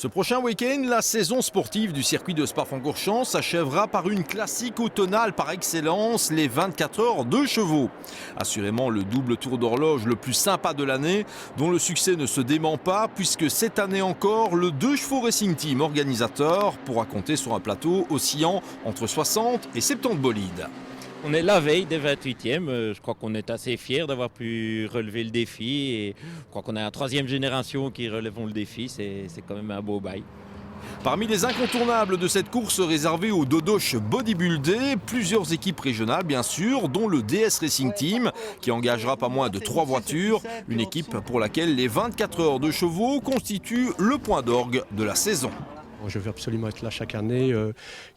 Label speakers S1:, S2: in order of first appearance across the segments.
S1: Ce prochain week-end, la saison sportive du circuit de Spa-Francorchamps s'achèvera par une classique automnale par excellence, les 24 heures de chevaux. Assurément le double tour d'horloge le plus sympa de l'année, dont le succès ne se dément pas, puisque cette année encore, le 2 chevaux Racing Team organisateur pourra compter sur un plateau oscillant entre 60 et 70 bolides.
S2: On est la veille des 28e, je crois qu'on est assez fiers d'avoir pu relever le défi et je crois qu'on a la troisième génération qui relèvent le défi, c'est quand même un beau bail.
S1: Parmi les incontournables de cette course réservée aux dodoches bodybuildés, plusieurs équipes régionales bien sûr, dont le DS Racing Team qui engagera pas moins de 3 voitures, une équipe pour laquelle les 24 heures de chevaux constituent le point d'orgue de la saison.
S3: Je veux absolument être là chaque année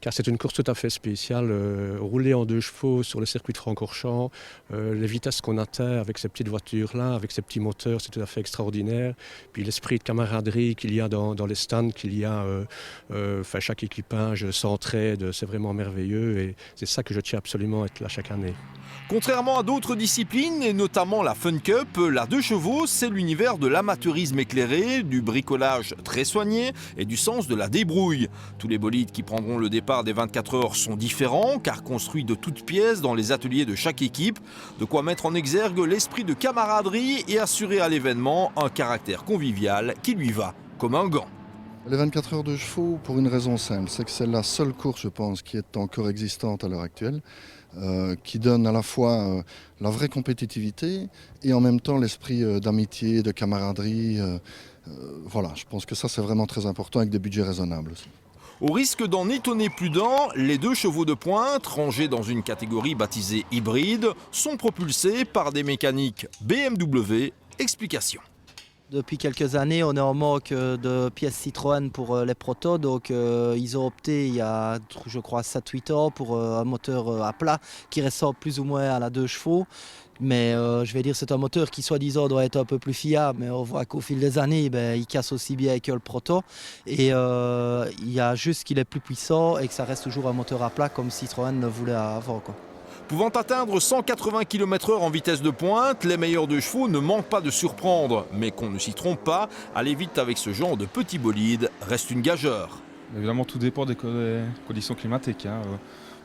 S3: car c'est une course tout à fait spéciale. Rouler en 2 chevaux sur le circuit de Francorchamps, les vitesses qu'on atteint avec ces petites voitures-là, avec ces petits moteurs, c'est tout à fait extraordinaire. Puis l'esprit de camaraderie qu'il y a dans les stands, qu'il y a, chaque équipage s'entraide, c'est vraiment merveilleux et c'est ça que je tiens absolument à être là chaque année.
S1: Contrairement à d'autres disciplines, et notamment la Fun Cup, la 2 chevaux, c'est l'univers de l'amateurisme éclairé, du bricolage très soigné et du sens de la débrouille. Tous les bolides qui prendront le départ des 24 heures sont différents, car construits de toutes pièces dans les ateliers de chaque équipe. De quoi mettre en exergue l'esprit de camaraderie et assurer à l'événement un caractère convivial qui lui va comme un gant.
S4: Les 24 heures de chevaux, pour une raison simple, c'est que c'est la seule course, je pense, qui est encore existante à l'heure actuelle, qui donne à la fois la vraie compétitivité et en même temps l'esprit d'amitié, de camaraderie. Voilà, je pense que ça c'est vraiment très important avec des budgets raisonnables aussi.
S1: Au risque d'en étonner plus d'un, les 2 chevaux de pointe, rangés dans une catégorie baptisée hybride, sont propulsés par des mécaniques BMW. Explication.
S5: Depuis quelques années, on est en manque de pièces Citroën pour les protos, donc ils ont opté il y a, je crois, 7-8 ans pour un moteur à plat qui ressemble plus ou moins à la 2 chevaux. Mais je vais dire c'est un moteur qui soi-disant doit être un peu plus fiable, mais on voit qu'au fil des années, il casse aussi bien que le proto. Et il y a juste qu'il est plus puissant et que ça reste toujours un moteur à plat comme Citroën le voulait avant, quoi.
S1: Pouvant atteindre 180 km/h en vitesse de pointe, les meilleurs 2 chevaux ne manquent pas de surprendre. Mais qu'on ne s'y trompe pas, aller vite avec ce genre de petits bolides reste une gageure.
S6: Évidemment, tout dépend des conditions climatiques.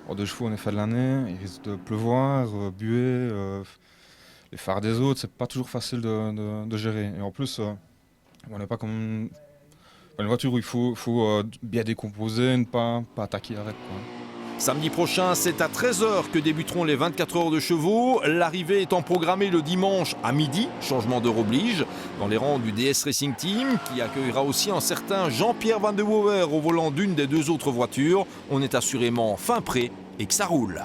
S6: En 2 chevaux, en effet de l'année, il risque de pleuvoir, buer, les phares des autres, c'est pas toujours facile de gérer. Et en plus, on n'est pas comme une voiture où il faut bien décomposer, ne pas attaquer l'arrêt.
S1: Samedi prochain, c'est à 13 h que débuteront les 24 heures de chevaux. L'arrivée étant programmée le dimanche à midi, changement d'heure oblige, dans les rangs du DS Racing Team, qui accueillera aussi un certain Jean-Pierre Van de Wouwer au volant d'une des 2 autres voitures. On est assurément fin prêt et que ça roule.